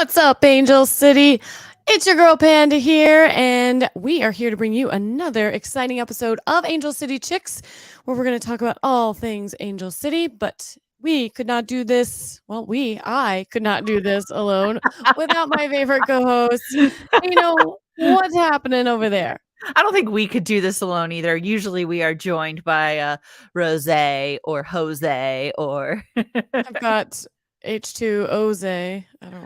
What's up, Angel City? It's your girl Panda here, and we are here to bring you another exciting episode of Angel City Chicks, where we're going to talk about all things Angel City. But we could not do this. Well, I could not do this alone without my favorite co-host. What's happening over there? I don't think we could do this alone either. Usually we are joined by Rose or Jose or I've got H2Oze.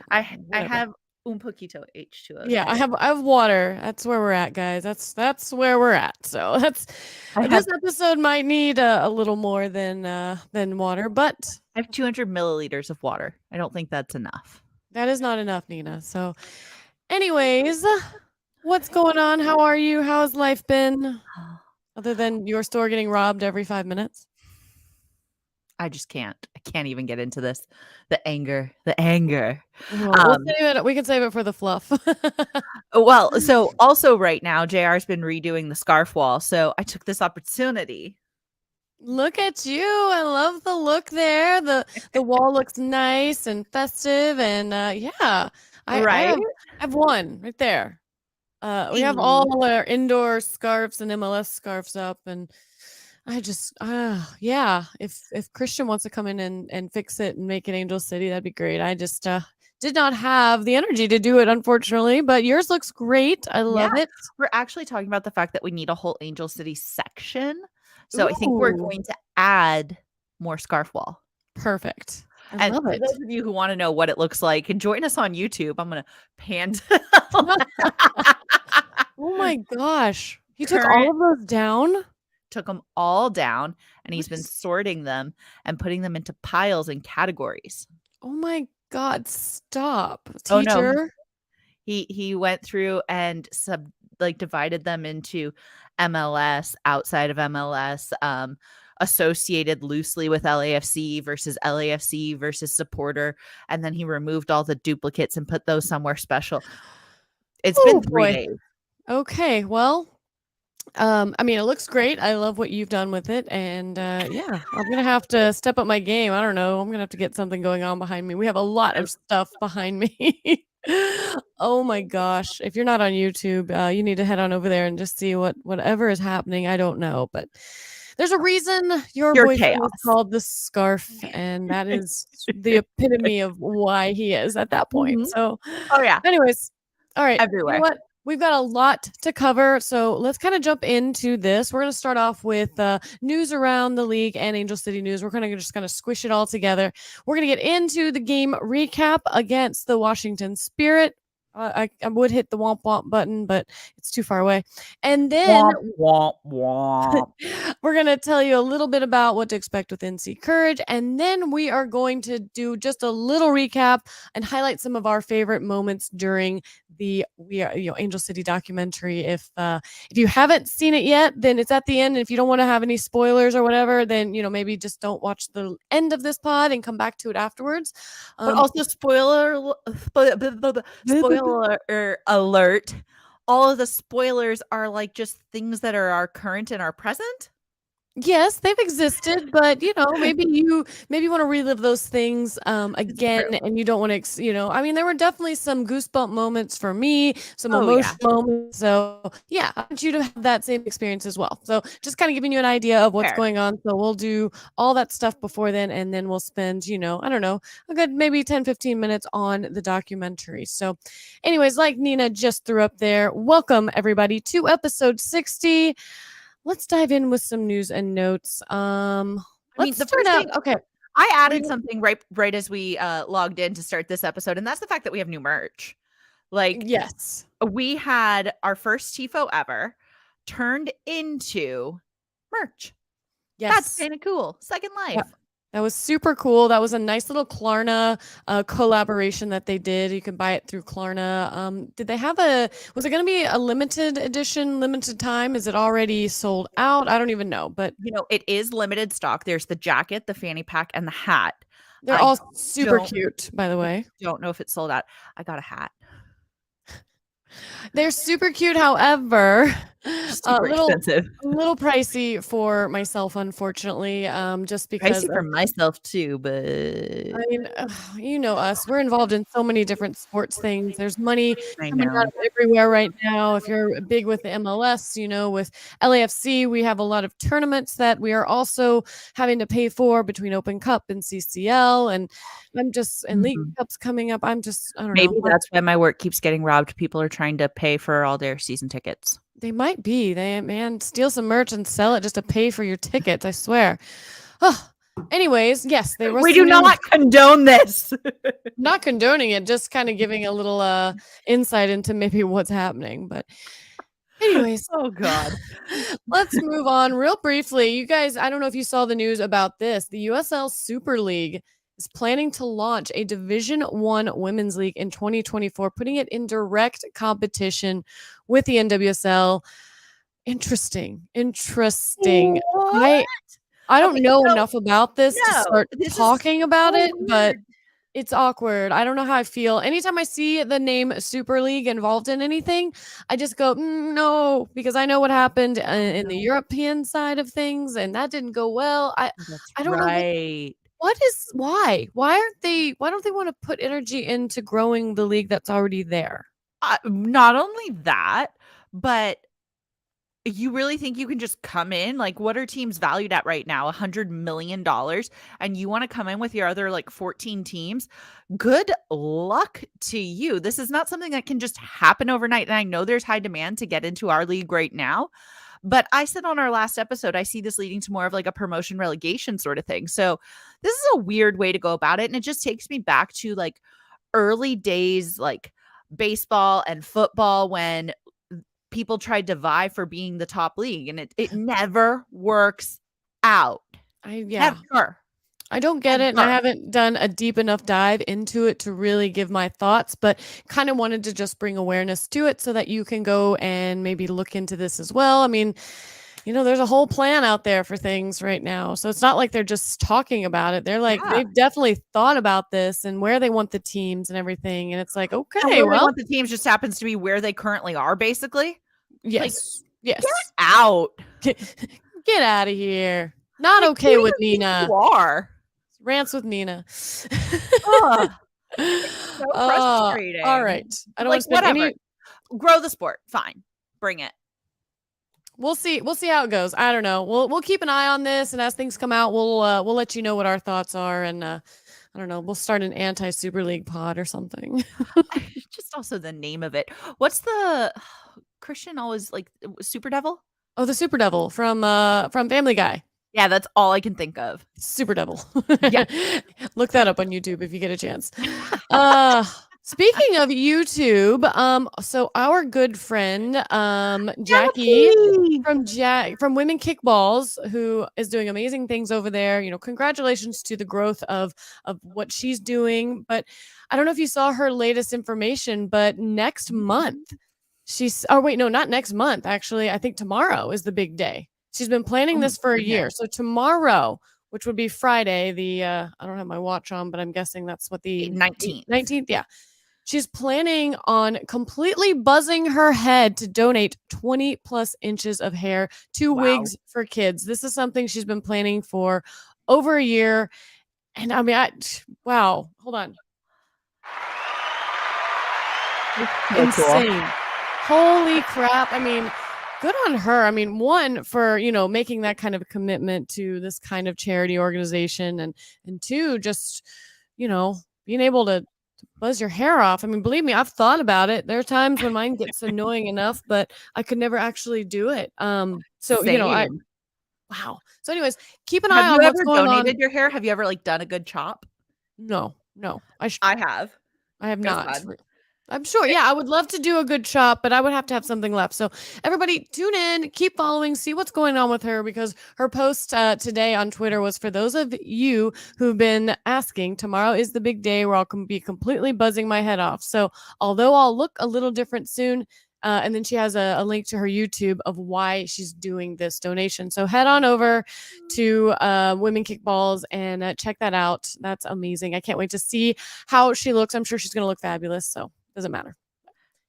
I Whatever. have un poquito H2O. Yeah, I have water. That's where we're at, guys. That's where we're at. So this episode might need a little more than water, but I have 200 milliliters of water. I don't think that's enough. that is not enough, Nina. So, anyways, what's going on? How are you? How's life been? Other than your store getting robbed every 5 minutes? I just can't. I can't even get into this. The anger. We can save it for the fluff. Well, so also right now, JR's been redoing the scarf wall. So I took this opportunity. Look at you. I love the look there. The wall looks nice and festive. And yeah, I have one right there. We have all our indoor scarves and MLS scarves up, and I just yeah, if Christian wants to come in and fix it and make it Angel City, that'd be great. I just did not have the energy to do it, unfortunately, but yours looks great. I love it. We're actually talking about the fact that we need a whole Angel City section. So I think we're going to add more scarf wall. Perfect. I love it. For those of you who want to know what it looks like, and join us on YouTube. I'm going to pan. Oh my gosh. He took all of those down? Took them all down, and he's been sorting them and putting them into piles and categories. Oh my God, stop. Teacher. Oh, no. He went through and divided them into MLS, outside of MLS, associated loosely with LAFC versus supporter, and then he removed all the duplicates and put those somewhere special. It's been 3 days. Okay, well, I mean, it looks great. I love what you've done with it, and yeah, I'm gonna have to step up my game. I don't know. I'm gonna have to get something going on behind me. We have a lot of stuff behind me. Oh my gosh! If you're not on YouTube, you need to head on over there and just see whatever is happening. I don't know, but there's a reason your boyfriend is called the Scarf, and that is the epitome of why he is at that point. Mm-hmm. So, oh yeah. Anyways, all right. Everywhere. You know what? We've got a lot to cover, so let's kind of jump into this. We're going to start off with news around the league and Angel City news. We're just going to squish it all together. We're going to get into the game recap against the Washington Spirit. I would hit the womp womp button, but it's too far away. And then womp womp. We're going to tell you a little bit about what to expect with NC Courage. And then we are going to do just a little recap and highlight some of our favorite moments during the Angel City documentary. If you haven't seen it yet, then it's at the end. And if you don't want to have any spoilers or whatever, then maybe just don't watch the end of this pod and come back to it afterwards. But also spoiler alert, all of the spoilers are like just things that are our current and our present. Yes, they've existed, but maybe you want to relive those things again, and you don't want to. I mean, there were definitely some goosebump moments for me, some emotional moments. So yeah, I want you to have that same experience as well. So just kind of giving you an idea of what's going on. So we'll do all that stuff before then, and then we'll spend I don't know, a good maybe 10-15 minutes on the documentary. So anyways, like Nina just threw up there, welcome everybody to episode 60. Let's dive in with some news and notes. Let's start out. Okay. I added something right as we logged in to start this episode, and that's the fact that we have new merch. Yes. We had our first TIFO ever turned into merch. Yes. That's kind of cool. Second Life. Yeah. That was super cool. That was a nice little Klarna collaboration that they did. You can buy it through Klarna. Did they have was it going to be a limited edition, limited time? Is it already sold out? I don't even know, but it is limited stock. There's the jacket, the fanny pack, and the hat. They're all super cute, by the way. Don't know if it's sold out. I got a hat. They're super cute, however, a Super expensive. little pricey for myself, unfortunately, just because Pricey for of myself too, I but mean, you know us. We're involved in so many different sports things. There's money I coming out know. of everywhere right now. If you're big with the MLS, with LAFC, we have a lot of tournaments that we are also having to pay for between Open Cup and CCL, and League Mhm. Cup's coming up. I don't know. Maybe that's why my work keeps getting robbed. People are trying to pay for all their season tickets. They might be. Man, steal some merch and sell it just to pay for your tickets, I swear. Oh, anyways, yes, there was We some do news. not condone this. Not condoning it, just kind of giving a little insight into maybe what's happening. But anyways, Oh God. let's move on real briefly. You guys, I don't know if you saw the news about this. The USL Super League is planning to launch a Division 1 women's league in 2024, putting it in direct competition with the NWSL. Interesting. What? I don't Okay, know so enough about this to no, start this is talking about so it, but weird. it's awkward. I don't know how I feel. Anytime I see the name Super League involved in anything, I just go, no, because I know what happened in the European side of things, and that didn't go well. That's I don't know right. why don't they want to put energy into growing the league that's already there? Not only that, but you really think you can just come in? Like, what are teams valued at right now? $100 million, and you want to come in with your other like 14 teams? Good luck to you. This is not something that can just happen overnight. And I know there's high demand to get into our league right now. But I said on our last episode, I see this leading to more of like a promotion relegation sort of thing. So this is a weird way to go about it. And it just takes me back to like early days, like baseball and football, when people tried to vie for being the top league, and it never works out. Yeah. Never. I don't get it, and I Ever. haven't done a deep enough dive into it to really give my thoughts, but kind of wanted to just bring awareness to it so that you can go and maybe look into this as well. I mean, there's a whole plan out there for things right now. So it's not like they're just talking about it. They're like, Yeah. they've definitely thought about this and where they want the teams and everything. And it's like, And okay, where they well, want the teams just happens to be where they currently are, basically. Like, yes, get yes. out. Get out of here. Not Like, who okay do with you think Nina. you are? Rants with Nina. Ugh, it's so frustrating. All right. I don't want Like, to spend whatever. any. Grow the sport. Fine. Bring it. We'll see. We'll see how it goes. I don't know. We'll keep an eye on this, and as things come out, we'll let you know what our thoughts are. And I don't know. We'll start an anti Super League pod or something. Just also the name of it. What's the Christian always like Super Devil? Oh, the Super Devil from Family Guy. Yeah, that's all I can think of. Super Devil. Yeah. Look that up on YouTube if you get a chance. Speaking of YouTube, so our good friend Jackie from Women Kickballs, who is doing amazing things over there. Congratulations to the growth of what she's doing. But I don't know if you saw her latest information, but next month not next month, actually. I think tomorrow is the big day. She's been planning this for a year. So tomorrow, which would be Friday, I don't have my watch on, but I'm guessing that's what the 19th. Yeah. She's planning on completely buzzing her head to donate 20 plus inches of hair to wigs for kids. This is something she's been planning for over a year. And I mean, wow. Hold on. So Insane. cool. Holy crap. I mean, good on her. I mean, one, for, making that kind of a commitment to this kind of charity organization, and two, just, being able to buzz your hair off. I mean, believe me, I've thought about it. There are times when mine gets annoying enough, but I could never actually do it. So, Same. wow. So anyways, keep an eye Have on you what's ever going on. donated your hair? Have you ever like done a good chop? No. I have. I have It was not. fun. I'm sure. Yeah, I would love to do a good chop, but I would have to have something left. So everybody tune in, keep following, see what's going on with her, because her post today on Twitter was for those of you who've been asking. Tomorrow is the big day where I'll be completely buzzing my head off. So although I'll look a little different soon, and then she has a link to her YouTube of why she's doing this donation. So head on over to Women Kickballs and check that out. That's amazing. I can't wait to see how she looks. I'm sure she's going to look fabulous. So doesn't matter.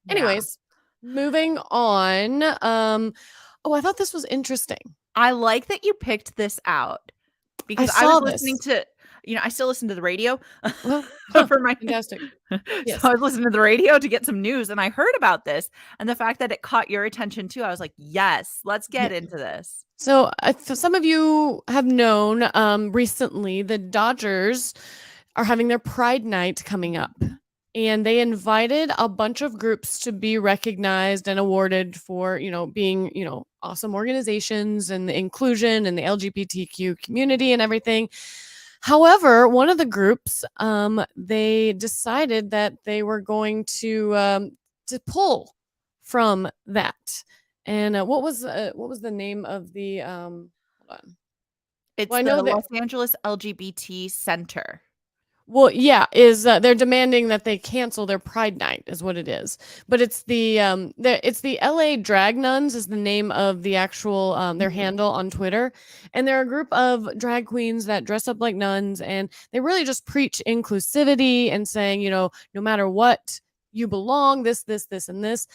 Anyways, Moving on. Oh, I thought this was interesting. I like that you picked this out I because I was saw listening this. to, I still listen to the radio Well, huh, for my fantastic. so Yes. I was listening to the radio to get some news and I heard about this and the fact that it caught your attention too. I was like, "Yes, let's Yeah. get into this." So, some of you have known recently the Dodgers are having their Pride Night coming up. And they invited a bunch of groups to be recognized and awarded for, being, awesome organizations and the inclusion and the LGBTQ community and everything. However, one of the groups, they decided that they were going to pull from that. And what was the name of the hold on. It's Well, I the know that Los Angeles LGBT Center. well, yeah, is they're demanding that they cancel their Pride Night, is what it is. But it's the LA Drag Nuns is the name of the actual their Mhm. handle on Twitter, and they're a group of drag queens that dress up like nuns, and they really just preach inclusivity and saying, no matter what, you belong, this, and this.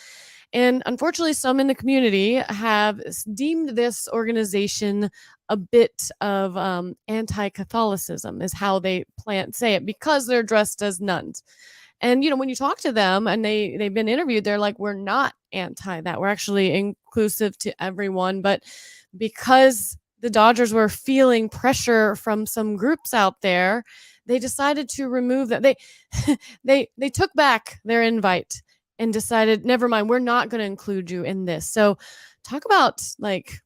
And unfortunately, some in the community have deemed this organization a bit of anti-Catholicism, is how they say it, because they're dressed as nuns. And when you talk to them and they've been interviewed, they're like, we're not anti that. We're actually inclusive to everyone. But because the Dodgers were feeling pressure from some groups out there, they decided to remove that. They took back their invite and decided, never mind, we're not going to include you in this. So talk about, like,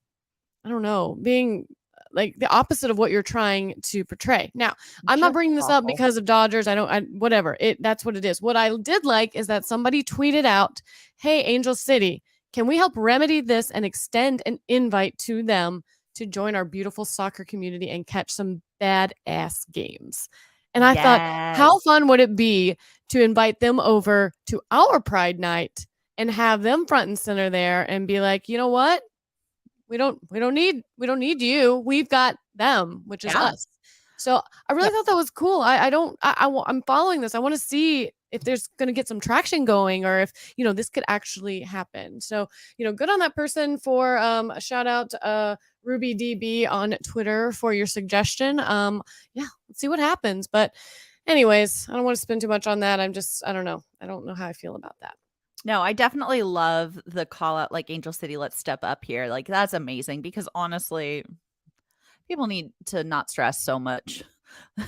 I don't know, being like the opposite of what you're trying to portray. Now, I'm not Just bringing this up awful. because of Dodgers. Whatever. That's what it is. What I did like is that somebody tweeted out, "Hey, Angel City, can we help remedy this and extend an invite to them to join our beautiful soccer community and catch some badass games?" And I thought, how Yes. fun would it be to invite them over to our Pride Night and have them front and center there and be like, you know what? We don't need you. We've got them, which is Yeah. us. So I really Yep. thought that was cool. I don't I'm following this. I want to see if there's going to get some traction going, or if this could actually happen. So good on that person for a shout out Ruby DB on Twitter for your suggestion. Yeah, let's see what happens. But anyways, I don't want to spend too much on that. I don't know. I don't know how I feel about that. No, I definitely love the call out, like, Angel City, let's step up here. Like, that's amazing because honestly, people need to not stress so much.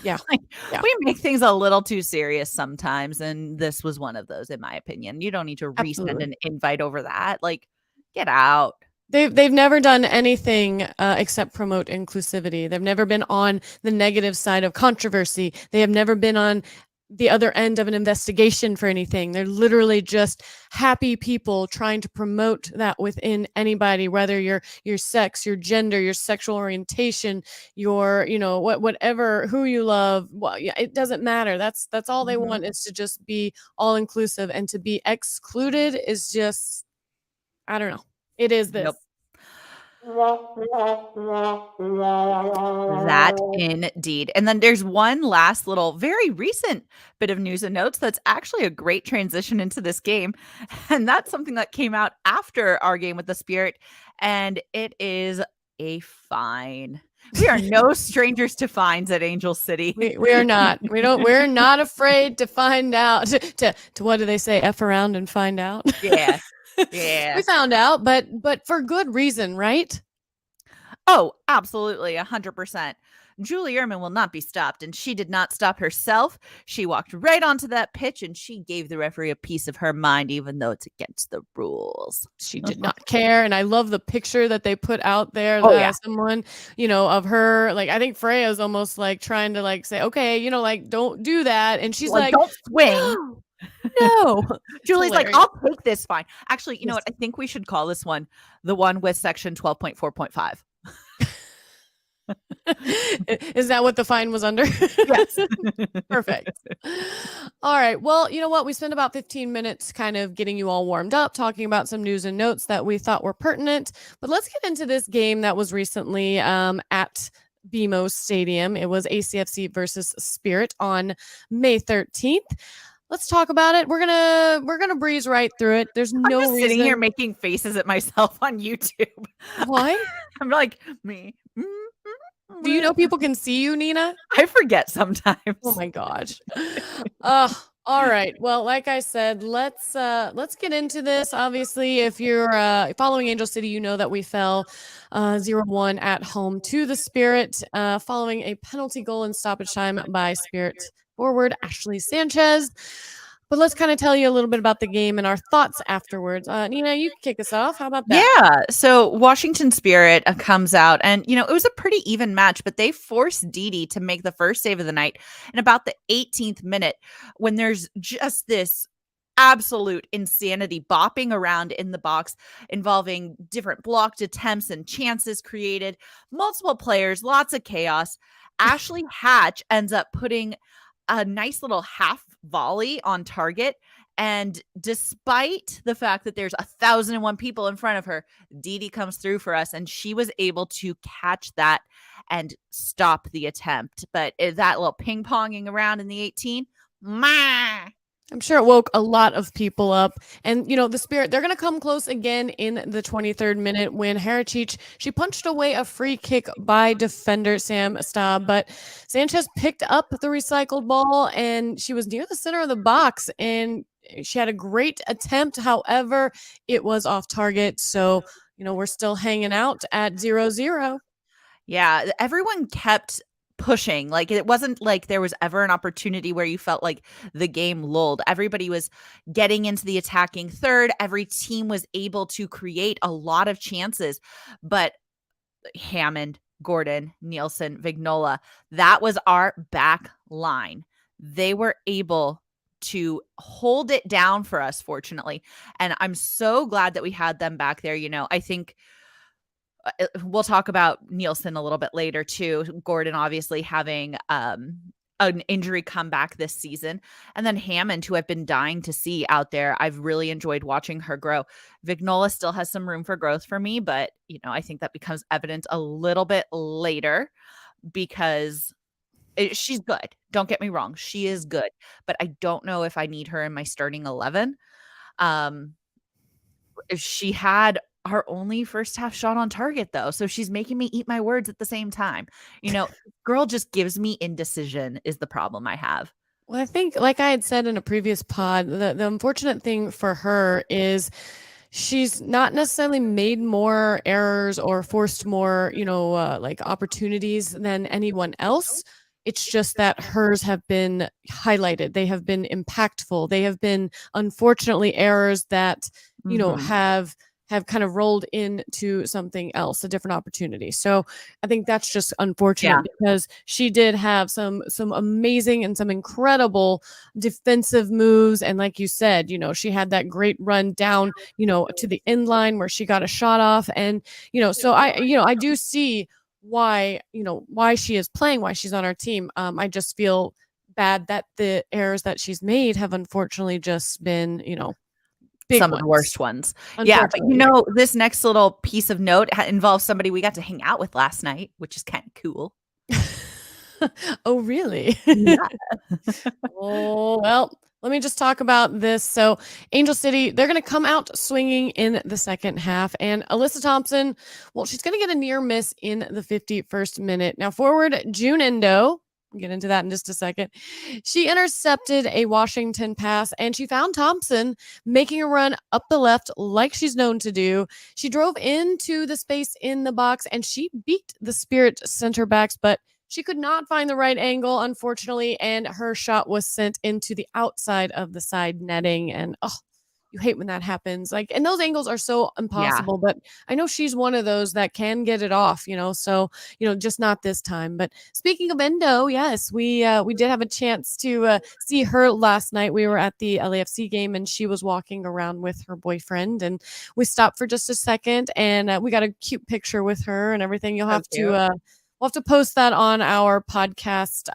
Yeah. Like, Yeah. we make things a little too serious sometimes, and this was one of those, in my opinion. You don't need to resend Absolutely. an invite over that. Like, get out. They've never done anything except promote inclusivity. They've never been on the negative side of controversy. They have never been on the other end of an investigation for anything. They're literally just happy people trying to promote that within anybody, whether your sex, your gender, your sexual orientation, your whatever, who you love. Well, yeah, it doesn't matter. That's all they Mhm. want, is to just be all inclusive, and to be excluded is just, I don't know. It is this. Nope. That indeed. And then there's one last little very recent bit of news and notes that's actually a great transition into this game. And that's something that came out after our game with the Spirit. And it is a fine. We are no strangers to fines at Angel City. We are not. We're not afraid to find out. To what do they say? F around and find out. Yeah. Yeah. We found out, but for good reason, right? Oh, absolutely, 100%. Julie Ehrman will not be stopped, and she did not stop herself. She walked right onto that pitch, and she gave the referee a piece of her mind, even though it's against the rules. She did not care, and I love the picture that they put out there. Oh, yeah. Someone, of her. Like, I think Freya's almost like trying to like say, okay, like, don't do that, and she's like, don't swing. No, no. Julie's like, I'll take this fine. Actually, you know Yes. what? I think we should call this one the one with section 12.4.5. Is that what the fine was under? Yes. Perfect. All right. Well, you know what? We spent about 15 minutes kind of getting you all warmed up, talking about some news and notes that we thought were pertinent. But let's get into this game that was recently at BMO Stadium. It was ACFC versus Spirit on May 13th. let's talk about it. We're gonna breeze right through it. There's I'm no just sitting here reason. making faces at myself on YouTube. Why? I'm like, me. Do you know people can see you, Nina? I forget Oh sometimes. my gosh. All right. Well, like I said, let's get into this. Obviously, if you're following Angel City, you know that we fell 0-1 at home to the Spirit, following a penalty goal in stoppage time by Spirit forward Ashley Sanchez. But let's kind of tell you a little bit about the game and our thoughts afterwards. Nina, you can kick us off. How about that? Yeah. So Washington Spirit comes out, and it was a pretty even match, but they forced Didi to make the first save of the night in about the 18th minute, when there's just this absolute insanity bopping around in the box, involving different blocked attempts and chances created, multiple players, lots of chaos. Ashley Hatch ends up putting a nice little half volley on target. And despite the fact that there's 1,001 people in front of her, Didi comes through for us, and she was able to catch that and stop the attempt. But that little ping ponging around in the 18, meh. I'm sure it woke a lot of people up. And, the Spirit, they're going to come close again in the 23rd minute when Harachich, she punched away a free kick by defender Sam Staab, but Sanchez picked up the recycled ball and she was near the center of the box and she had a great attempt. However, it was off target. So, we're still hanging out at 0-0. Yeah, everyone kept pushing. Like, it wasn't like there was ever an opportunity where you felt like the game lulled. Everybody was getting into the attacking third. Every team was able to create a lot of chances. But Hammond, Gordon, Nielsen, Vignola, that was our back line. They were able to hold it down for us, fortunately. And I'm so glad that we had them back there. I think we'll talk about Nielsen a little bit later too. Gordon obviously having an injury comeback this season. And then Hammond, who I've been dying to see out there. I've really enjoyed watching her grow. Vignola still has some room for growth for me, but I think that becomes evident a little bit later because she's good. Don't get me wrong. She is good, but I don't know if I need her in my starting 11. She had our only first half shot on target though. So she's making me eat my words at the same time. Girl just gives me indecision is the problem I have. Well, I think, like I had said in a previous pod, the unfortunate thing for her is she's not necessarily made more errors or forced more, like opportunities than anyone else. It's just that hers have been highlighted. They have been impactful. They have been, unfortunately, errors that, have kind of rolled into something else, a different opportunity. So I think that's just unfortunate because she did have some amazing and some incredible defensive moves. And like you said, she had that great run down, to the end line where she got a shot off. And, so I do see why she is playing, why she's on our team. I just feel bad that the errors that she's made have unfortunately just been, big some ones. of the worst ones. Yeah, but this next little piece of note involves somebody we got to hang out with last night, which is kind of cool. Oh, really? Yeah. Oh, well, let me just talk about this. So Angel City, they're going to come out swinging in the second half. And Alyssa Thompson, well, she's going to get a near miss in the 51st minute. Now forward June Endo, we'll get into that in just a second. She intercepted a Washington pass and she found Thompson making a run up the left like she's known to do. She drove into the space in the box and she beat the Spirit center backs, but she could not find the right angle, unfortunately, and her shot was sent into the outside of the side netting. And you hate when that happens. Like, and those angles are so impossible, but I know she's one of those that can get it off, so, just not this time. But speaking of Endo, yes, we did have a chance to see her last night. We were at the LAFC game and she was walking around with her boyfriend and we stopped for just a second and we got a cute picture with her and everything. You'll have to, we'll have to post that on our podcast.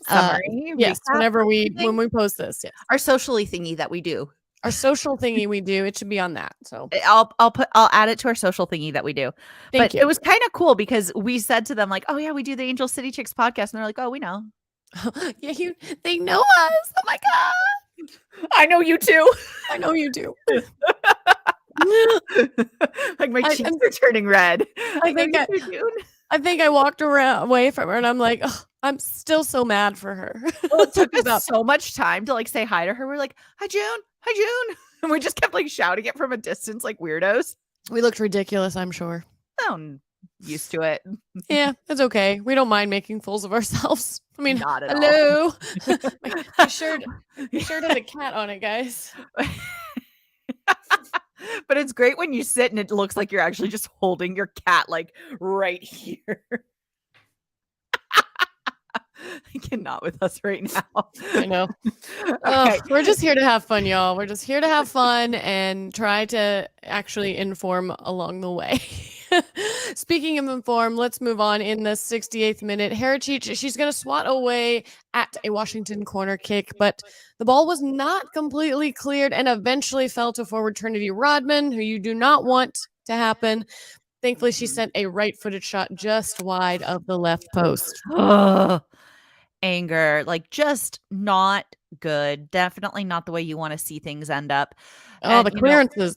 Summary. Yes, when we post this. Yes. Our socially thingy that we do. Our social thingy we do. It should be on that. So I'll add it to our social thingy that we do. Thank you. It was kind of cool because we said to them like, "Oh yeah, we do the Angel City Chicks podcast," and they're like, "Oh, we know." Yeah, they know us. Oh my God. I know you too. I know you do. Like my cheeks I'm are turning red. I I know think you too, June. I think I walked away from her and I'm like, "Ugh, I'm still so mad for her." Well, it took us About so much time to like say hi to her. We're like, "Hi, June. Hi, June." And we just kept like shouting it from a distance like weirdos. we looked ridiculous, I'm sure. I'm used to it. Yeah, it's okay. We don't mind making fools of ourselves. I mean, Not at all. hello. my shirt has a cat on it, guys. But it's great when you sit and it looks like you're actually just holding your cat like right here. I cannot with us right now. I know. Okay. We're just here to have fun, y'all. We're just here to have fun and try to actually inform along the way. Speaking of inform, let's move on. In the 68th minute, Herachich, she's going to swat away at a Washington corner kick, but the ball was not completely cleared and eventually fell to forward Trinity Rodman, who you do not want to happen. Thankfully, she sent a right-footed shot just wide of the left post. Anger, like just not good. Definitely not the way you want to see things end up. Oh, And, the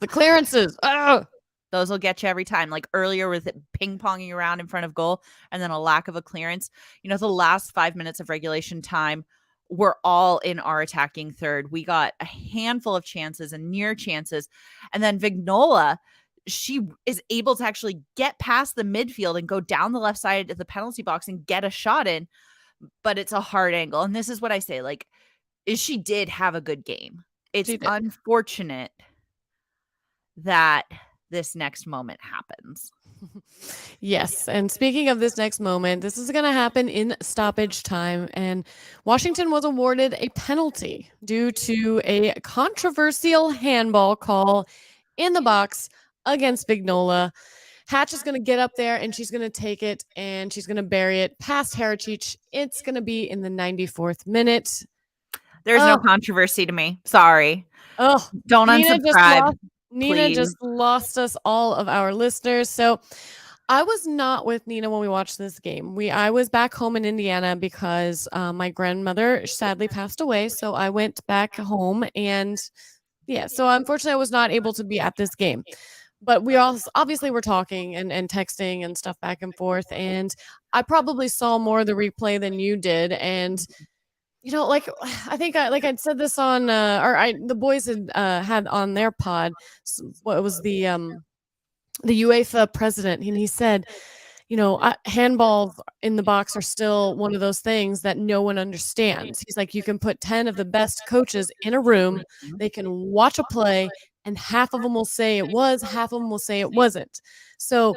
clearances. Oh, those will get you every time. Like earlier with it ping-ponging around in front of goal and then a lack of a clearance. The last 5 minutes of regulation time, we're all in our attacking third. We got a handful of chances and near chances. And then Vignola, she is able to actually get past the midfield and go down the left side of the penalty box and get a shot in. But it's a hard angle. And this is what I say, like, is she did have a good game. It's unfortunate that this next moment happens. Yes. And speaking of this next moment, this is going to happen in stoppage time. And Washington was awarded a penalty due to a controversial handball call in the box against Vignola. Hatch is going to get up there and she's going to take it and she's going to bury it past Herachich. It's going to be in the 94th minute. There's no controversy to me. Sorry. Oh, don't unsubscribe. Nina just lost us all of our listeners. So I was not with Nina when we watched this game. I was back home in Indiana because my grandmother sadly passed away. So I went back home and so unfortunately I was not able to be at this game. But we also obviously were talking and texting and stuff back and forth. And I probably saw more of the replay than you did. And, like I think I'd said this on the boys had on their pod. What was the UEFA president, and he said, handballs in the box are still one of those things that no one understands. He's like, you can put 10 of the best coaches in a room, they can watch a play, and half of them will say it was, half of them will say it wasn't. So,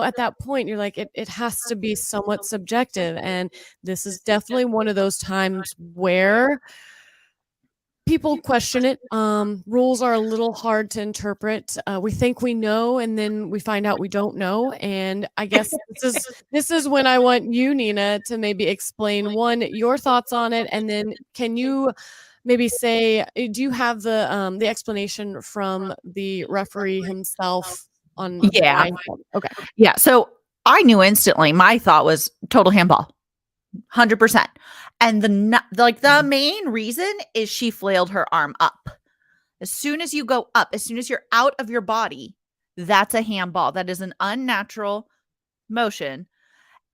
at that point, you're like, it has to be somewhat subjective. And this is definitely one of those times where people question it. Rules are a little hard to interpret. We think we know, and then we find out we don't know. And I guess this is when I want you, Nina, to maybe explain your thoughts on it, and then can you maybe say, do you have the explanation from the referee himself on? Yeah. Okay. Yeah. So I knew instantly. My thought was total handball, 100%. And the main reason is she flailed her arm up. As soon as you go up, as soon as you're out of your body, that's a handball. That is an unnatural motion.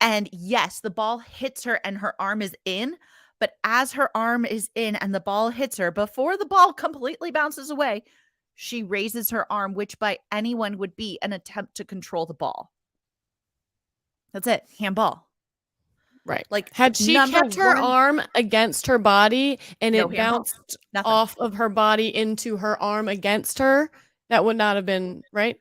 And yes, the ball hits her and her arm is in. But as her arm is in and the ball hits her, before the ball completely bounces away, she raises her arm, which by anyone would be an attempt to control the ball. That's it. Handball. Right. Like, had she kept her arm against her body and it bounced off of her body into her arm against her, that would not have been right.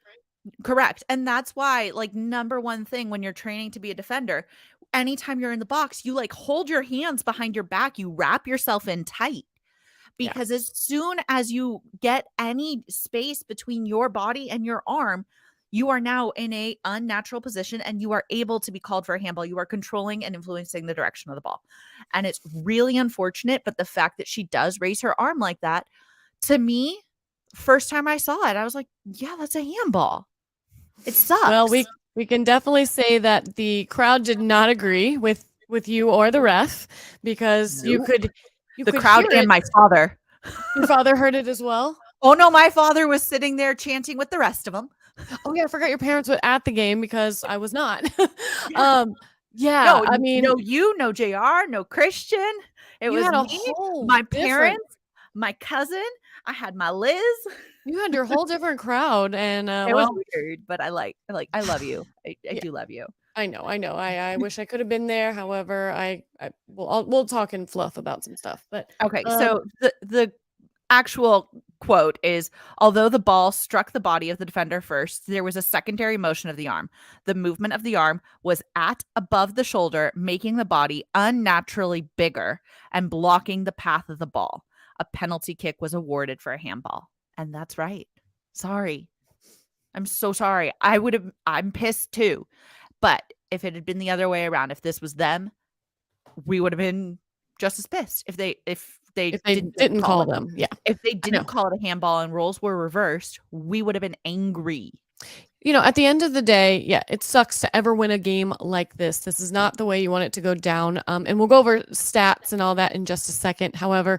Correct. And that's why, like, number one thing when you're training to be a defender, anytime you're in the box, you like hold your hands behind your back, you wrap yourself in tight. Because as soon as you get any space between your body and your arm, you are now in a unnatural position and you are able to be called for a handball. You are controlling and influencing the direction of the ball. And it's really unfortunate, but the fact that she does raise her arm like that, to me, first time I saw it, I was like, yeah, that's a handball. It sucks. Well, we can definitely say that the crowd did not agree with with you or the ref because Nope. you The could crowd hear and it. my father. Your father heard it as well? Oh no, my father was sitting there chanting with the rest of them. Oh yeah, I forgot your parents were at the game because I was not. Yeah. Yeah, No, I mean, no you, no JR, no Christian. It you was had a me, whole my different parents, my cousin. I had my Liz. you had your whole different crowd and It was well, weird, but I love you. I yeah, do love you. I know, I know. I wish I could have been there. However, we'll talk in fluff about some stuff. But Okay, um so the actual quote is, although the ball struck the body of the defender first, there was a secondary motion of the arm. The movement of the arm was at above the shoulder, making the body unnaturally bigger and blocking the path of the ball. A penalty kick was awarded for a handball. And that's right. Sorry. I'm so sorry. I'm pissed too. But if it had been the other way around, if this was them, we would have been just as pissed if they if they didn't didn't call call it. them, yeah. If they I know. didn't call it a handball and roles were reversed, we would have been angry. At the end of the day, yeah, it sucks to ever win a game like this. This is not the way you want it to go down. And we'll go over stats and all that in just a second. However,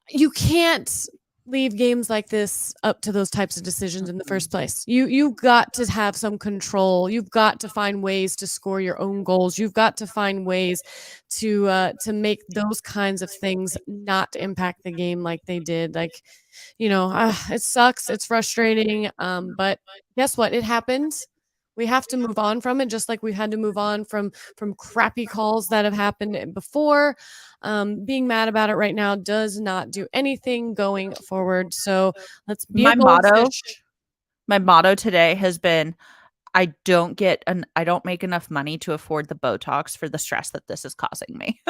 you can't leave games like this up to those types of decisions in the first place. You've got to have some control. You've got to find ways to score your own goals. You've got to find ways to make those kinds of things not impact the game like they did. Like, it sucks. It's frustrating. But guess what? It happens. We have to move on from it, just like we had to move on from crappy calls that have happened before. Being mad about it right now does not do anything going forward. So let's be a My motto, goldfish. my motto today has been, I don't make enough money to afford the Botox for the stress that this is causing me.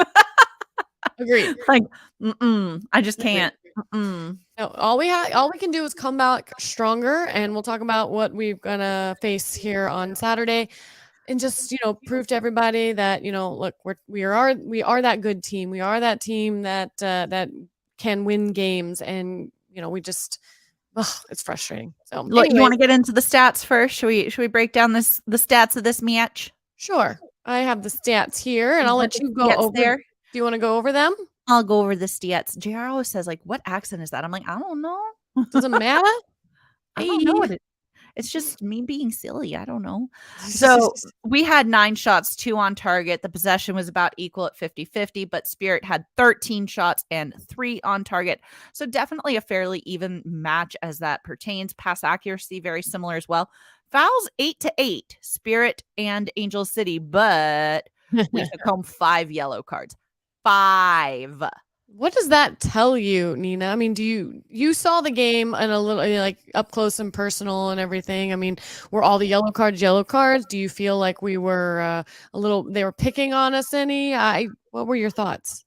Agreed. Like, I just Agreed. can't. Mm-mm. No, all we can do is come back stronger, and we'll talk about what we're gonna face here on Saturday, and just prove to everybody that look, we are that good team. We are that team that can win games, and we just it's frustrating. So Look, you want anyways, to get into the stats first? Should we break down the stats of this match? sure, I have the stats here, and You I'll got let the you go stats over. there? Do you want to go over them? I'll go over the stats. JR always says, like, what accent is that? I'm like, I don't know. Doesn't matter. I don't know what it's just me being silly. I don't know. So we had 9 shots, 2 on target. The possession was about equal at 50-50, but Spirit had 13 shots and 3 on target. So definitely a fairly even match as that pertains. Pass accuracy, very similar as well. Fouls 8-8, Spirit and Angel City, but we took home 5 yellow cards. 5. What does that tell you, Nina? I mean, you saw the game and a little like up close and personal and everything. I mean, were all the yellow cards yellow cards? Do you feel like we were they were picking on us any? What were your thoughts?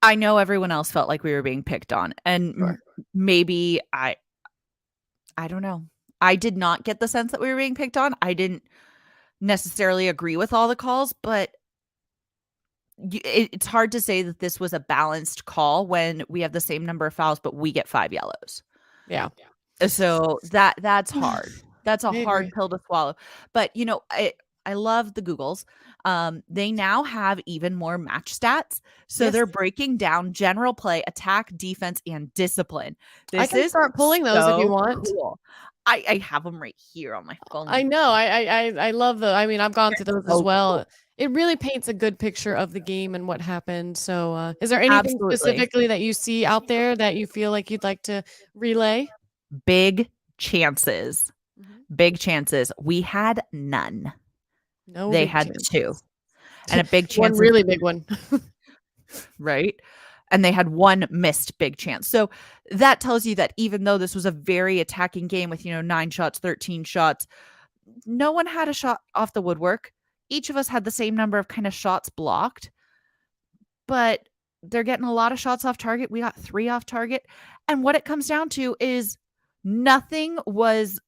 I know everyone else felt like we were being picked on, and Sure. maybe I don't know. I did not get the sense that we were being picked on. I didn't necessarily agree with all the calls, but it's hard to say that this was a balanced call when we have the same number of fouls, but we get 5 yellows. Yeah. So that's hard. That's a I hard agree. pill to swallow. But I love the Googles. They now have even more match stats. So Yes. they're breaking down general play, attack, defense, and discipline. I This can is start pulling those if you so want. cool. I have them right here on my phone. I know. I love I mean, I've gone through those as so well. cool. It really paints a good picture of the game and what happened. So, is there anything Absolutely. specifically that you see out there that you feel like you'd like to relay? Big chances. Mhm. Big chances. We had none. No, They big had chances. 2. And a big One chance. really big one. Right? And they had 1 missed big chance. So that tells you that even though this was a very attacking game with 9 shots, 13 shots, no one had a shot off the woodwork. Each of us had the same number of kind of shots blocked, but they're getting a lot of shots off target. We got 3 off target. And what it comes down to is nothing was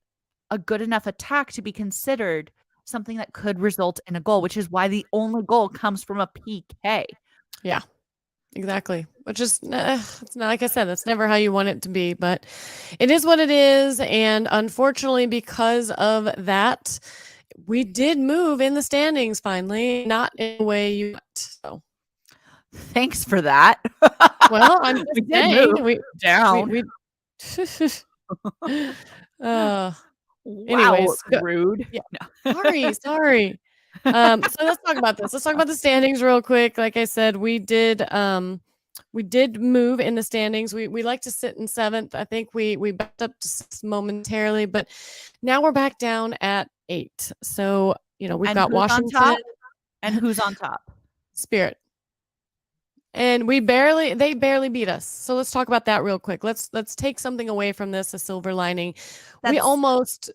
a good enough attack to be considered something that could result in a goal, which is why the only goal comes from a PK. Yeah, exactly. Which is, it's not, like I said, that's never how you want it to be, but it is what it is. And unfortunately, because of that, we did move in the standings finally, not in the way you want. So thanks for that. well, I'm just we did saying move down. we uh Wow, anyways, rude. yeah. No. Sorry. So let's talk about this. Let's talk about the standings real quick. Like I said, we did move in the standings. We like to sit in 7th. I think we backed up to 6th momentarily, but now we're back down at 8. So, we've got who's on Washington top? And who's on top? Spirit. And they barely beat us. So let's talk about that real quick. Let's take something away from this, a silver lining. We almost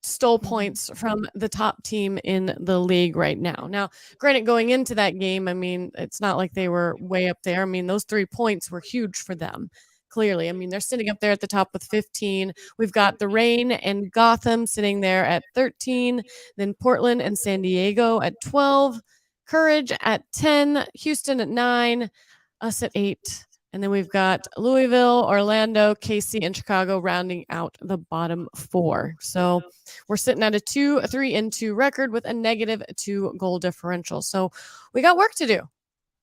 stole points from the top team in the league right now. Now, granted, going into that game, I mean, it's not like they were way up there. I mean, those 3 points were huge for them. Clearly, I mean, they're sitting up there at the top with 15. We've got the Reign and Gotham sitting there at 13, then Portland and San Diego at 12, Courage at 10, Houston at 9, us at 8. And then we've got Louisville, Orlando, KC, and Chicago rounding out the bottom 4. So we're sitting at a 2-3-2 record with a -2 goal differential. So we got work to do.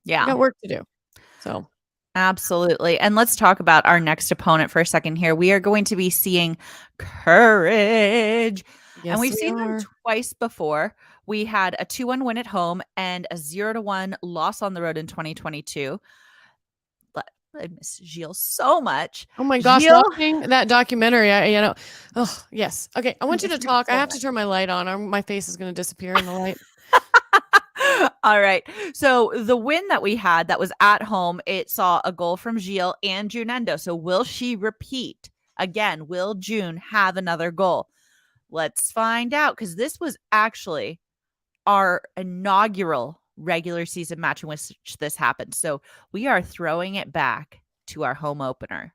Yeah. We got work to do. So absolutely. And let's talk about our next opponent for a second here. We are going to be seeing Courage. yes, and we've seen are. them twice before. We had a 2-1 win at home and a 0-1 loss on the road in 2022. I miss Gilles so much. Oh my gosh, watching that documentary, oh, yes. Okay, I want you to talk. I have to turn my light on or my face is going to disappear in the light. All right. So the win that we had that was at home, it saw a goal from Gilles and June Endo. So will she repeat? Again, will June have another goal? Let's find out, because this was actually our inaugural regular season match in which this happened. So we are throwing it back to our home opener.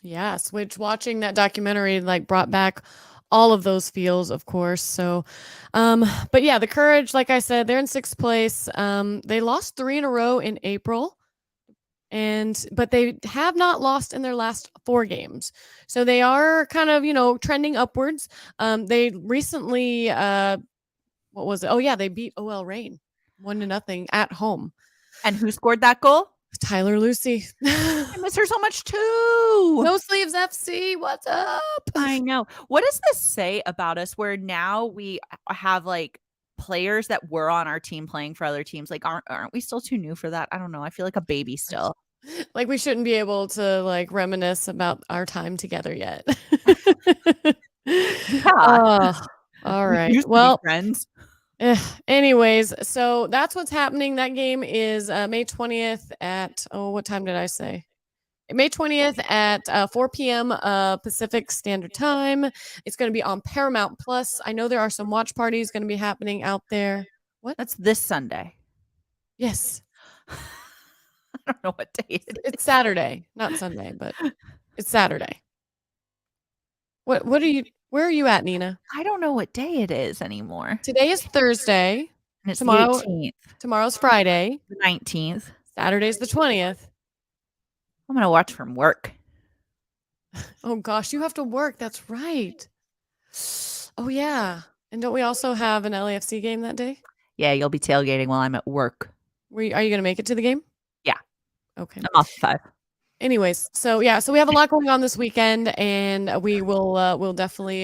Yes, which watching that documentary brought back all of those feels, of course. So but yeah, the Courage, like I said, they're in 6th place. They lost 3 in a row in April, but they have not lost in their last 4 games. So they are kind of, trending upwards. They recently what was it? Oh yeah, they beat OL Reign 1-0 at home. And who scored that goal? Tyler Lucy. I miss her so much too. No Sleeves FC. What's up? I know. What does this say about us where now we have players that were on our team playing for other teams? Aren't we still too new for that? I don't know. I feel like a baby still. We shouldn't be able to reminisce about our time together yet. Yeah. All right. Well, friends. Anyways, so that's what's happening. That game is May 20th at, what time did I say? May 20th at 4 p.m. Pacific Standard Time. It's going to be on Paramount Plus. I know there are some watch parties going to be happening out there. What? That's this Sunday. Yes. I don't know what day it is. It's Saturday, not Sunday, but it's Saturday. Where are you at, Nina? I don't know what day it is anymore. Today is Thursday. And it's tomorrow, the 18th. Tomorrow's Friday. The 19th. Saturday's the 20th. I'm going to watch from work. Oh, gosh, you have to work. That's right. Oh, yeah. And don't we also have an LAFC game that day? Yeah, you'll be tailgating while I'm at work. Are you going to make it to the game? Yeah. Okay. I'm off 5. Anyways, so we have a lot going on this weekend, and we will we'll definitely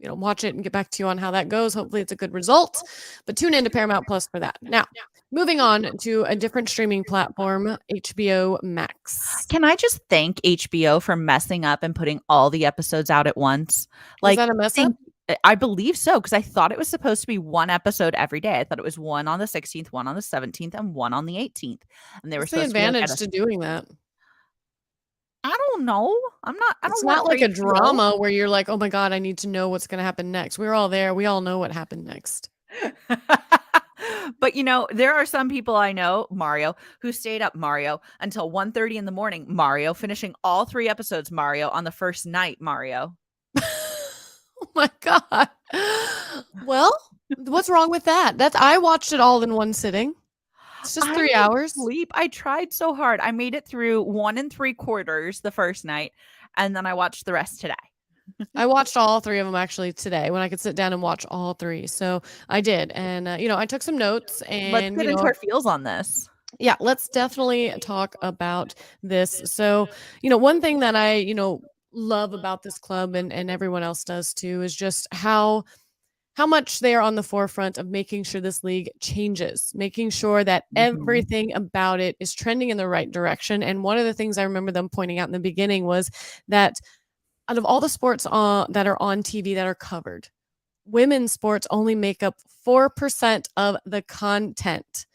watch it and get back to you on how that goes. Hopefully it's a good result, but tune in to Paramount Plus for that. Now, moving on to a different streaming platform, HBO Max. Can I just thank HBO for messing up and putting all the episodes out at once? Was that a mess up? I believe so, because I thought it was supposed to be one episode every day. I thought it was one on the 16th, one on the 17th, and one on the 18th. And they were supposed the advantage to doing that. I don't know. It's not like a drama where you're like, oh my God, I need to know what's going to happen next. We're all there. We all know what happened next. But there are some people I know, Mario, who stayed up until 1:30 in the morning, Mario, finishing all 3 episodes, Mario, on the first night, Mario. Oh my God. Well, what's wrong with that? I watched it all in one sitting. It's just 3 hours. Sleep. I tried so hard. I made it through 1 3/4 the first night, and then I watched the rest today. I watched all 3 of them actually today when I could sit down and watch all 3. So I did. And, I took some notes Let's and, get into our feels on this. yeah, let's definitely talk about this. So, one thing that I, love about this club and everyone else does too is just how much they are on the forefront of making sure this league changes, making sure that Mhm. everything about it is trending in the right direction. And one of the things I remember them pointing out in the beginning was that out of all the sports that are on TV that are covered, women's sports only make up 4% of the content,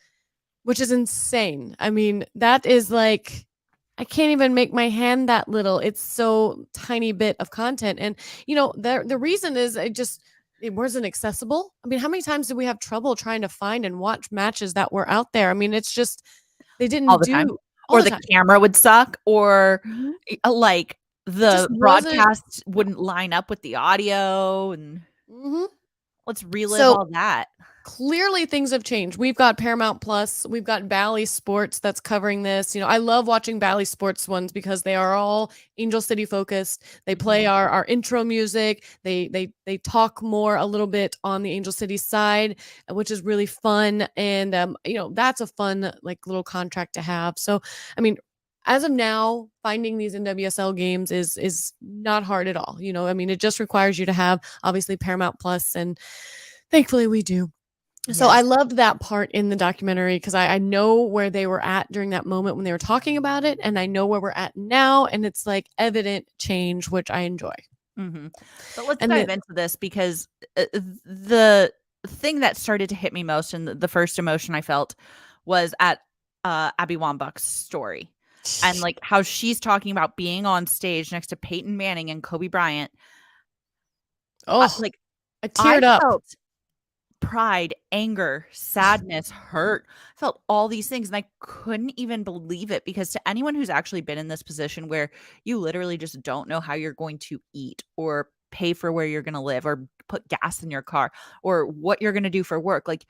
which is insane. I mean, that is like I can't even make my hand that little. It's so tiny bit of content. And the reason is it wasn't accessible. I mean, how many times did we have trouble trying to find and watch matches that were out there? I mean, it's just they All didn't the time. do all Or the the time. camera would suck, or, Mhm. like, It just the wasn't. broadcast wouldn't line up with the audio, and Mhm. let's relive So all that. clearly things have changed. We've got Paramount Plus, we've got Bally Sports that's covering this. I love watching Bally Sports ones because they are all Angel City focused. They play Mhm. our intro music. They talk more a little bit on the Angel City side, which is really fun. And that's a fun like little contract to have. So I mean, as of now, finding these NWSL games is not hard at all. I mean, it just requires you to have obviously Paramount Plus, and thankfully we do. So I Yes. loved that part in the documentary because I know where they were at during that moment when they were talking about it, and I know where we're at now, and it's like evident change, which I enjoy. Mhm. But let's And dive then into this because, the thing that started to hit me most and the first emotion I felt was at, Abby Wambach's story, and, like, how she's talking about being on stage next to Peyton Manning and Kobe Bryant. oh, Like, I I teared up. felt pride, anger, sadness, hurt, felt all these things, and I couldn't even believe it because to anyone who's actually been in this position where you literally just don't know how you're going to eat or pay for where you're gonna live or put gas in your car or what you're gonna do for work, like,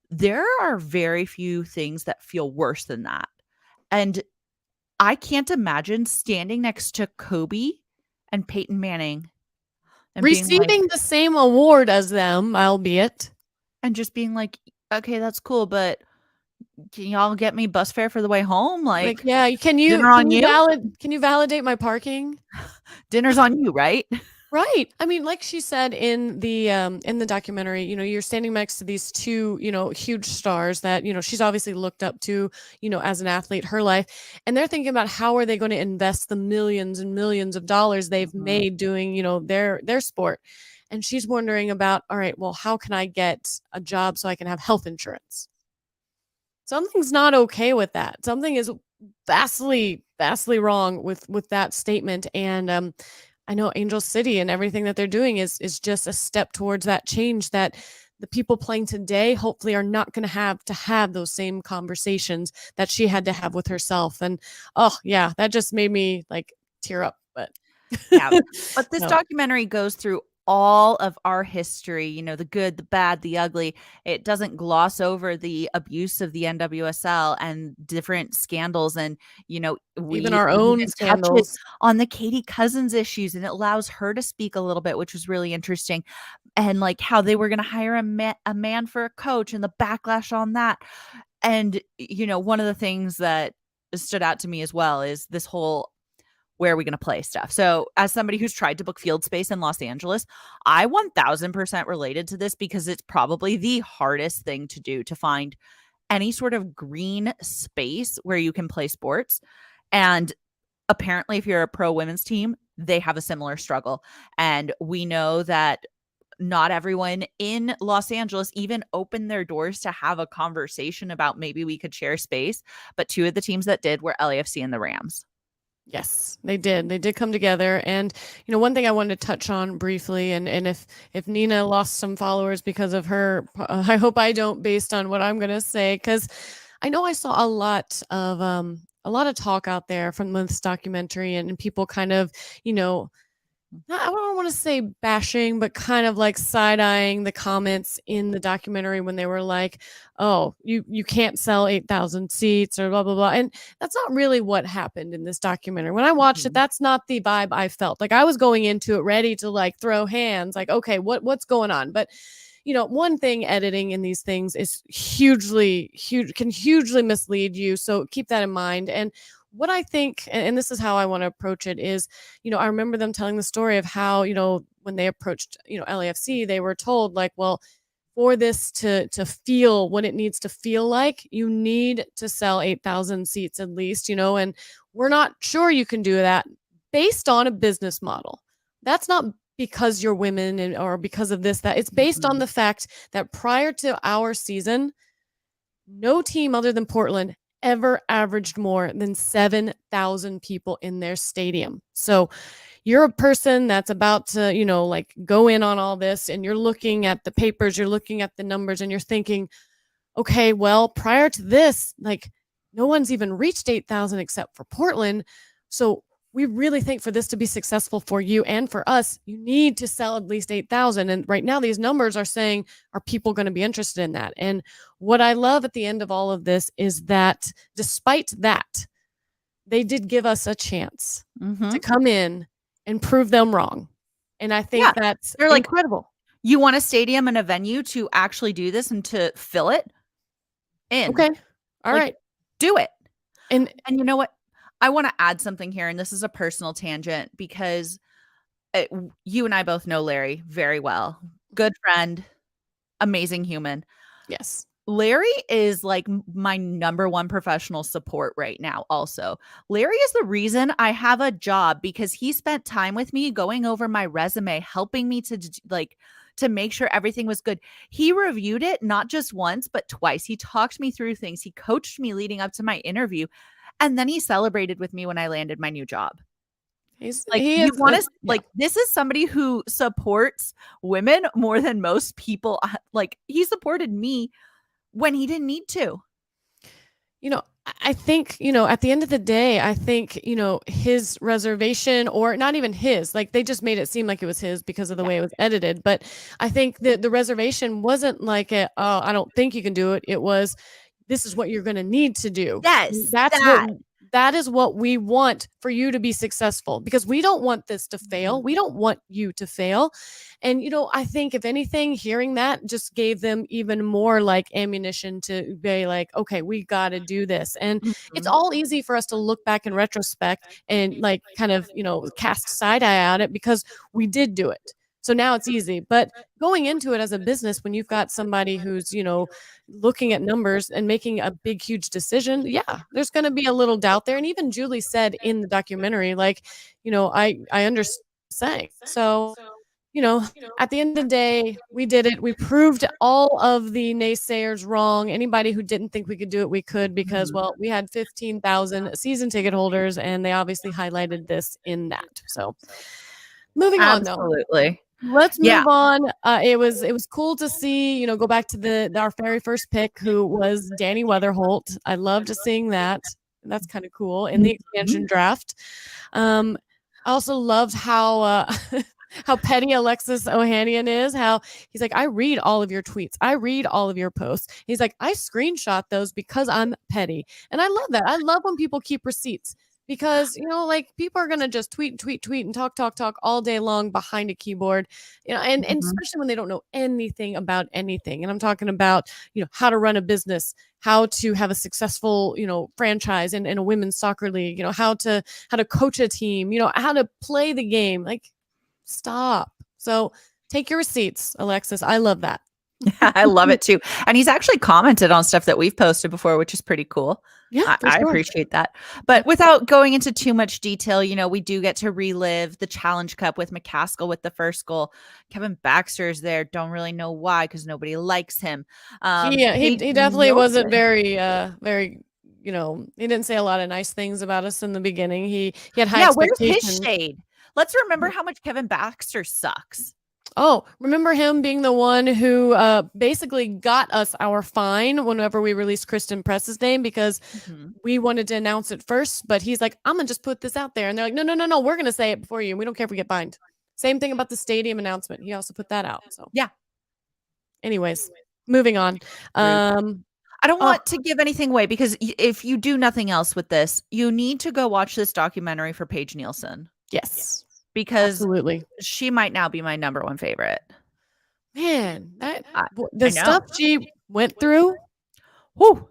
there are very few things that feel worse than that, and I can't imagine standing next to Kobe and Peyton Manning and being like Receiving the same award as them, albeit. and just being like, "Okay, that's cool, but can y'all get me bus fare for the way home? Like, Like, yeah, can you dinner can on you you? validate my parking? Dinner's on you, right?" Right. I mean, like she said in the documentary, you're standing next to these two, huge stars that, she's obviously looked up to, as an athlete her life. And they're thinking about how are they going to invest the millions and millions of dollars they've Mhm. made doing, their sport. And she's wondering about, all right, well, how can I get a job so I can have health insurance? Something's not okay with that. Something is vastly wrong with that statement. And I know Angel City and everything that they're doing is just a step towards that change that the people playing today hopefully are not going to have those same conversations that she had to have with herself. And oh yeah, that just made me like tear up. But Yeah, but this no, documentary goes through all of our history, the good, the bad, the ugly. It doesn't gloss over the abuse of the NWSL and different scandals, and, even we our own even touch it scandals. on the Katie Cousins issues, and it allows her to speak a little bit, which was really interesting, and, like, how they were gonna hire a man for a coach and the backlash on that, and, one of the things that stood out to me as well is this whole where are we going to play stuff. So, as somebody who's tried to book field space in Los Angeles, I 1000% related to this because it's probably the hardest thing to do to find any sort of green space where you can play sports. And apparently, if you're a pro women's team, they have a similar struggle. And we know that not everyone in Los Angeles even opened their doors to have a conversation about maybe we could share space. But two of the teams that did were LAFC and the Rams. Yes, they did. They did come together. And one thing I wanted to touch on briefly, and if Nina lost some followers because of her, I hope I don't, based on what I'm gonna say, because I know I saw a lot of talk out there from this documentary, and people kind of, you know, I don't want to say bashing, but kind of like side-eyeing the comments in the documentary when they were like, "Oh, you can't sell 8,000 seats," or blah blah blah. And that's not really what happened in this documentary. When I watched it, Mhm. that's not the vibe I felt. Like I was going into it ready to like throw hands, like, "Okay, what's going on?" But one thing editing in these things is can hugely mislead you. So keep that in mind. And what I think, and this is how I want to approach it, is, I remember them telling the story of how, when they approached, LAFC, they were told like, well, for this to feel what it needs to feel like, you need to sell 8,000 seats at least, and we're not sure you can do that based on a business model. That's not because you're women or because of this, that. It's based on Mhm. the fact that prior to our season, no team other than Portland ever averaged more than 7,000 people in their stadium. So you're a person that's about to, like go in on all this, and you're looking at the papers, you're looking at the numbers, and you're thinking, okay, well, prior to this, like no one's even reached 8,000 except for Portland. So we really think for this to be successful for you and for us, you need to sell at least 8,000. And right now, these numbers are saying, are people going to be interested in that? And what I love at the end of all of this is that despite that, they did give us a chance to Mhm. come in and prove them wrong. And I Yeah. think that's They're like, incredible. "You want a stadium and a venue to actually do this and to fill it? In. Okay. All Like, right. do it." And And you know what? I wanna add something here, and this is a personal tangent because, you and I both know Larry very well. Good friend, amazing human. yes. Larry is like my number one professional support right now also. Larry is the reason I have a job because he spent time with me going over my resume, helping me to make sure everything was good. He reviewed it not just once, but twice. He talked me through things. He coached me leading up to my interview, and then he celebrated with me when I landed my new job. Like, He you is wanna yeah. like, this is somebody who supports women more than most people, like, he supported me when he didn't need to. I think, at the end of the day, I think, his reservation, or not even his, like they just made it seem like it was his because of the Yeah. way it was edited. But I think that the reservation wasn't like, oh, I don't think you can do it. It was, this is what you're going to need to do. Yes, That's what that. that is what we want for you to be successful, because we don't want this to fail. Mhm, We don't want you to fail. And I think if anything, hearing that just gave them even more like ammunition to be like, okay, we got to do this. And it's mhm. all easy for us to look back in retrospect and like kind of, cast side eye at it because we did do it. So now it's easy. But going into it as a business, when you've got somebody who's, looking at numbers and making a big, huge decision, yeah, there's going to be a little doubt there. And even Julie said in the documentary, like, I understand saying. So, you know, at the end of the day, we did it. We proved all of the naysayers wrong. Anybody who didn't think we could do it, we could, because, Mhm. well, we had 15,000 season ticket holders, and they obviously highlighted this in that. So, moving on though. Absolutely. Let's Yeah. move on. It was cool to see, go back to our very first pick, who was Danny Weatherholt. I loved seeing that. That's kind of cool in the Mhm. expansion draft. Um, I also loved how how petty Alexis Ohanian is. How he's like, I read all of your tweets, I read all of your posts. He's like, I screenshot those because I'm petty, and I love that. I love when people keep receipts, because like people are gonna just tweet and tweet, tweet and talk, talk, talk all day long behind a keyboard, and Mhm. especially when they don't know anything about anything. And I'm talking about how to run a business, how to have a successful franchise in a women's soccer league, how to coach a team, how to play the game. Like, stop. So take your receipts, Alexis. I love that. I love it too. And he's actually commented on stuff that we've posted before, which is pretty cool. Yeah, for I sure. appreciate that. But without going into too much detail, we do get to relive the Challenge Cup with McCaskill with the first goal. Kevin Baxter's there. Don't really know why, because nobody likes him. He Peyton definitely wasn't Nielsen. very, he didn't say a lot of nice things about us in the beginning. He had high Yeah, where's his expectations. shade? Let's remember how much Kevin Baxter sucks. Oh, remember him being the one who basically got us our fine whenever we released Kristen Press's name, because Mhm. we wanted to announce it first, but he's like, I'm gonna just put this out there. And they're like, no, no, no, no, we're gonna say it before you. We don't care if we get fined. Same thing about the stadium announcement. He also put that out. So Yeah. anyways, moving on. Rude. I don't Oh, want to give anything away because if you do nothing else with this, you need to go watch this documentary for Paige Nielsen yes, because absolutely. she might now be my number one favorite. Man, I, the I know. stuff she went through. Whew.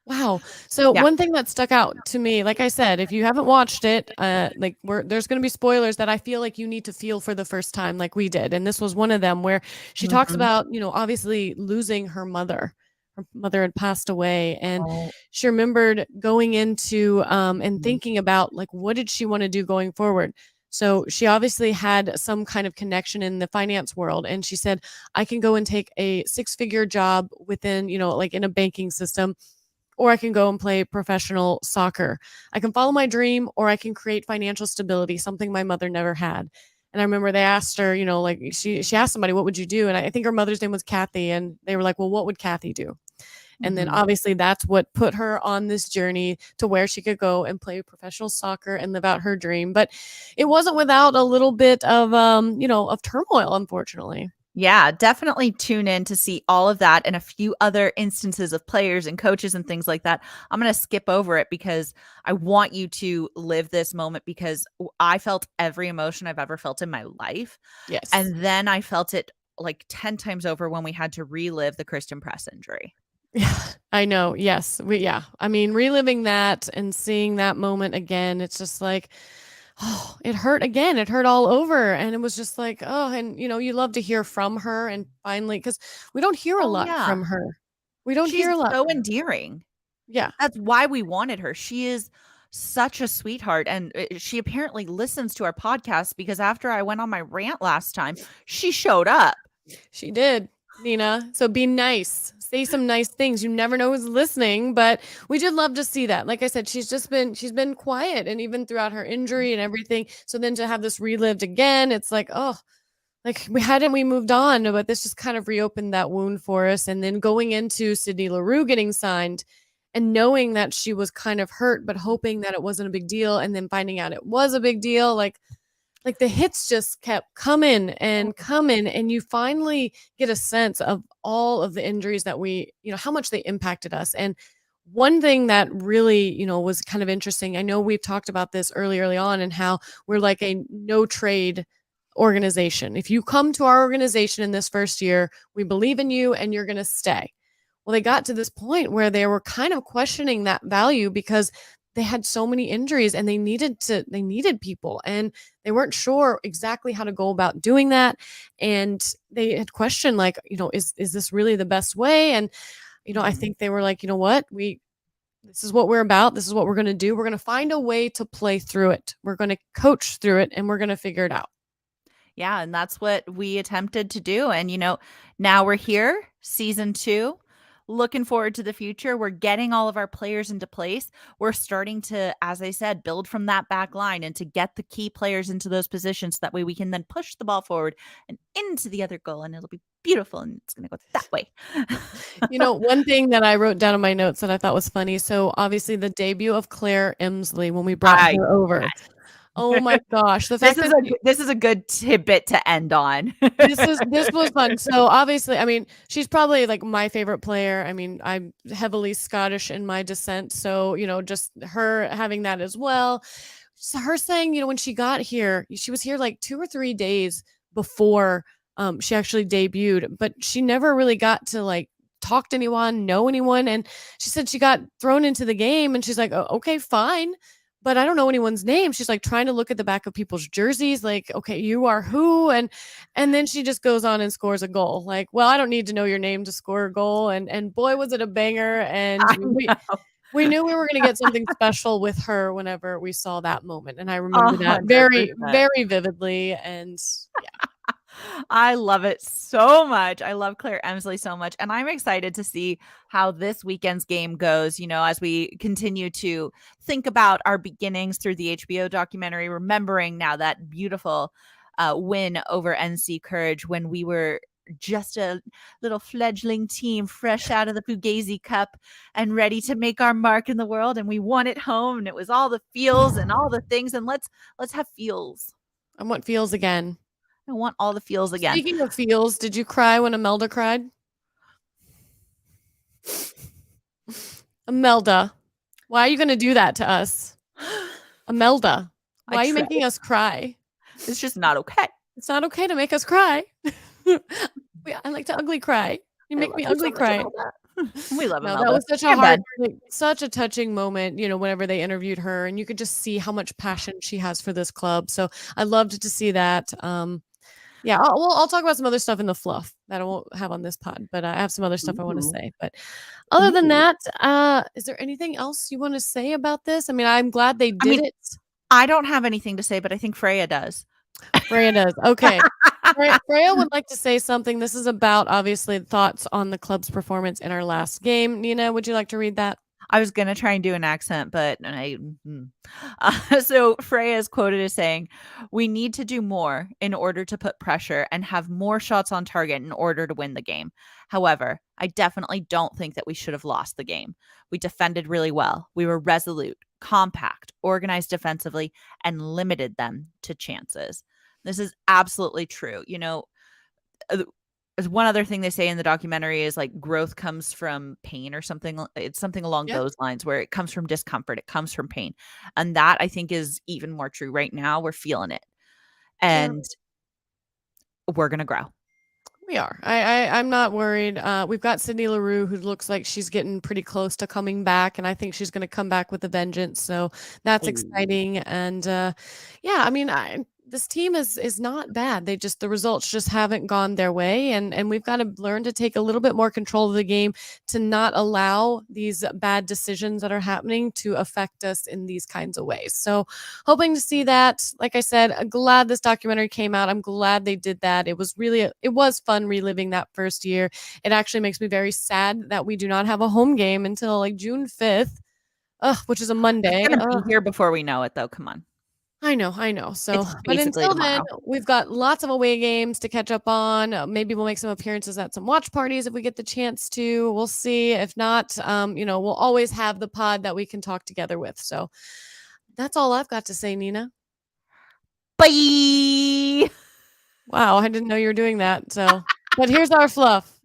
Wow. So Yeah. one thing that stuck out to me, like I said, if you haven't watched it, like there's going to be spoilers that I feel like you need to feel for the first time, like we did, and this was one of them where she talks Mhm. about, obviously losing her mother. Her mother had passed away, and Oh. she remembered going into and thinking about like what did she want to do going forward. So she obviously had some kind of connection in the finance world, and she said, "I can go and take a six-figure job within, like in a banking system." Or I can go and play professional soccer. I can follow my dream, or I can create financial stability, something my mother never had. And I remember they asked her, like she asked somebody, what would you do? And I think her mother's name was Kathy. And they were like, well, what would Kathy do? And then Mhm. obviously that's what put her on this journey to where she could go and play professional soccer and live out her dream. But it wasn't without a little bit of, of turmoil, unfortunately. Yeah, definitely tune in to see all of that and a few other instances of players and coaches and things like that. I'm going to skip over it because I want you to live this moment because I felt every emotion I've ever felt in my life. Yes. And then I felt it like 10 times over when we had to relive the Kristen Press injury. Yeah, I know. Yes. Yeah. I mean, reliving that and seeing that moment again, it's just like, oh, it hurt again. It hurt all over. And it was just like, oh, and you love to hear from her and finally, because we don't hear a Oh, lot yeah. from her. We don't She's hear a lot so from her. endearing. Yeah. That's why we wanted her. She is such a sweetheart, and, she apparently listens to our podcast because after I went on my rant last time, she showed up. She did, Nina. So be nice. Say some nice things. You never know who's listening, but we did love to see that. Like I said, she's been quiet and even throughout her injury and everything. So then to have this relived again, it's like, oh, like we moved on, but this just kind of reopened that wound for us. And then going into Sydney LaRue getting signed and knowing that she was kind of hurt, but hoping that it wasn't a big deal, and then finding out it was a big deal, like the hits just kept coming, and you finally get a sense of all of the injuries that how much they impacted us. And one thing that really, was kind of interesting, I know we've talked about this early on, and how we're like a no trade organization. If you come to our organization in this first year, we believe in you and you're going to stay. Well, they got to this point where they were kind of questioning that value because they had so many injuries and they needed people, and they weren't sure exactly how to go about doing that. And they had questioned, like, is this really the best way? And I Mhm. think they were like, you know what, this is what we're about, this is what we're going to do, we're going to find a way to play through it, we're going to coach through it, and we're going to figure it out. Yeah, and that's what we attempted to do, and, now we're here, season 2, looking forward to the future. We're getting all of our players into place. We're starting to, as I said, build from that back line and to get the key players into those positions. That way we can then push the ball forward and into the other goal, and it'll be beautiful, and it's gonna go that way. One thing that I wrote down in my notes that I thought was funny. So obviously the debut of Claire Emsley when we brought I her over. Oh my gosh, the This fact is that a good tidbit to end on. this was fun. So obviously, I mean, she's probably like my favorite player. I mean, I'm heavily Scottish in my descent, so just her having that as well. So her saying, when she got here, she was here like 2 or 3 days before she actually debuted, but she never really got to like talk to anyone, know anyone. And she said she got thrown into the game, and she's like, oh, okay, fine, but I don't know anyone's name. She's like trying to look at the back of people's jerseys, like, okay, you are who? And then she just goes on and scores a goal. Like, well, I don't need to know your name to score a goal. And boy, was it a banger. And I know. we knew we were going to get something special with her whenever we saw that moment. And I remember that very, 100%. very vividly. And yeah. I love it so much. I love Claire Emsley so much. And I'm excited to see how this weekend's game goes, as we continue to think about our beginnings through the HBO documentary, remembering now that beautiful win over NC Courage when we were just a little fledgling team fresh out of the Fugazi Cup and ready to make our mark in the world. And we won at home, and it was all the feels and all the things. And let's have feels. I want feels again. I want all the feels again. Speaking of feels, did you cry when Imelda cried? Imelda, why are you going to do that to us? Imelda, why are you making us cry? It's just not okay. It's not okay to make us cry. I like to ugly cry. You make me ugly cry. We love No, Imelda. that was such a such a touching moment, whenever they interviewed her, and you could just see how much passion she has for this club. So I loved to see that. Yeah, I'll talk about some other stuff in the fluff that I won't have on this pod, but I have some other stuff I want to say. But other than that, is there anything else you want to say about this? I mean, I'm glad they did it. I don't have anything to say, but I think Freya does. Freya does. Okay. Freya would like to say something. This is about, obviously, thoughts on the club's performance in our last game. Nina, would you like to read that? I was going to try and do an accent, but so Freya is quoted as saying, "We need to do more in order to put pressure and have more shots on target in order to win the game. However, I definitely don't think that we should have lost the game. We defended really well. We were resolute, compact, organized defensively, and limited them to chances." This is absolutely true. There's one other thing they say in the documentary is like growth comes from pain or something. It's something along those lines, where it comes from discomfort. It comes from pain. And that, I think, is even more true right now. We're feeling it. And we're going to grow. We are. I'm not worried. We've got Sydney Leroux, who looks like she's getting pretty close to coming back, and I think she's going to come back with a vengeance. So that's exciting. And I mean, this team is not bad. The results just haven't gone their way, and we've got to learn to take a little bit more control of the game to not allow these bad decisions that are happening to affect us in these kinds of ways. So hoping to see that. Like I said, I'm glad this documentary came out. I'm glad they did that. It was fun reliving that first year. It actually makes me very sad that we do not have a home game until like June 5th, which is a Monday. It's gonna be here before we know it, though. Come on. I know. So, but until then, we've got lots of away games to catch up on. Maybe we'll make some appearances at some watch parties if we get the chance to. We'll see. If not, we'll always have the pod that we can talk together with. So that's all I've got to say, Nina. Bye. Wow, I didn't know you were doing that. So, but here's our fluff.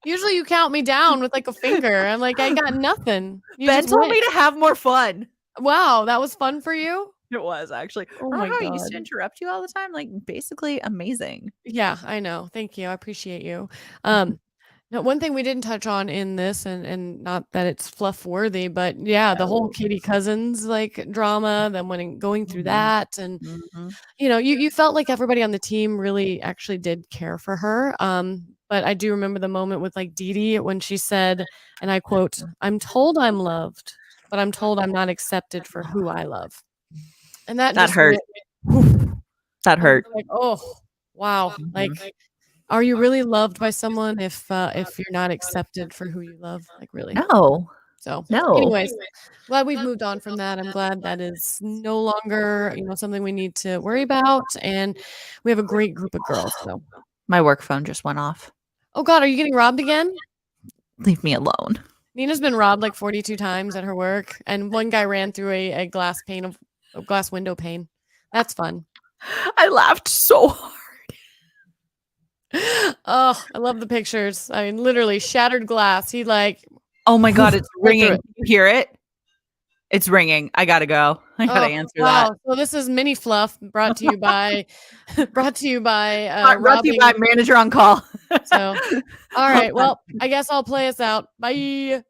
Usually you count me down with like a finger. I'm like, I got nothing. Ben told me to have more fun. Wow, that was fun for you? It was, actually. Oh my God. I used to interrupt you all the time? Like, basically amazing. Yeah, I know. Thank you. I appreciate you. Now, one thing we didn't touch on in this, and not that it's fluff worthy, but the whole Katie Cousins like drama, then going through that, and you felt like everybody on the team really actually did care for her. But I do remember the moment with like Dee Dee when she said, and I quote, "I'm told I'm loved, but I'm told I'm not accepted for who I love." And that hurt. That hurt. Like, oh, wow. Like, are you really loved by someone if you're not accepted for who you love? Like, really? No. So, no. Anyways, glad we've moved on from that. I'm glad that is no longer, something we need to worry about. And we have a great group of girls. So, my work phone just went off. Oh God, are you getting robbed again? Leave me alone. Nina's been robbed like 42 times at her work, and one guy ran through a glass window pane. That's fun. I laughed so hard. Oh, I love the pictures. I mean, literally shattered glass. He like, oh my God, it's ringing. You hear it? It's ringing. I gotta go. I gotta answer that. So this is Mini Fluff, brought to you by Manager on Call. So, all right. Well, I guess I'll play us out. Bye.